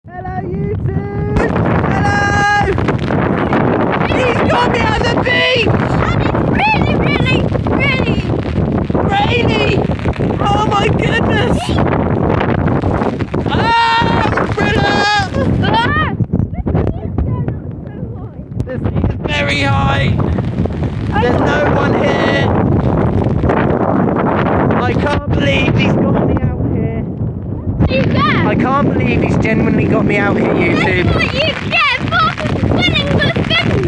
Hello, YouTube! Hello! He's got me at the beach! And it's really Rainy! Oh my goodness! Umbrella! The sea is very high! There's no one here! I can't believe he's got me out here! I can't believe he's genuinely got me out here, YouTube. That's what you get for winning the thing!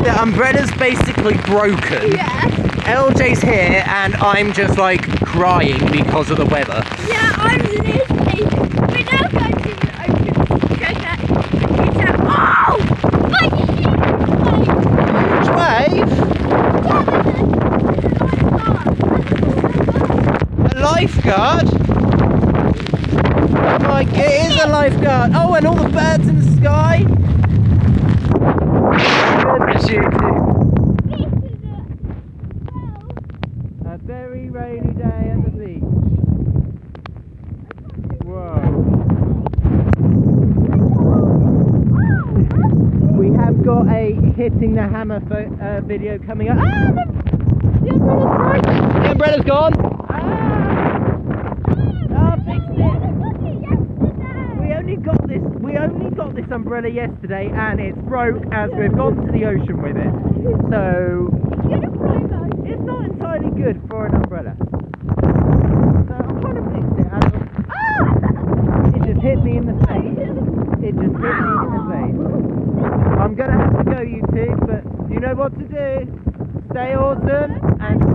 The umbrella's basically broken. Yeah. LJ's here and I'm just like crying because of the weather. Yeah, I'm Lizzie. We're now going to the ocean. Oh! What did you Huge wave? A lifeguard? Oh my, it is a lifeguard. Oh, and all the birds in the sky. Goodness, you two. A very rainy day at the beach. Whoa. We have got a hitting the hammer video coming up. The umbrella's gone. Fixed it. We only got this umbrella yesterday and it's broke as we've gone to the ocean with it. So it's not entirely good for an umbrella. So I'm trying to fix it. It just hit me in the face. It just hit me in the face. I'm gonna have to go, YouTube, but you know what to do. Stay awesome and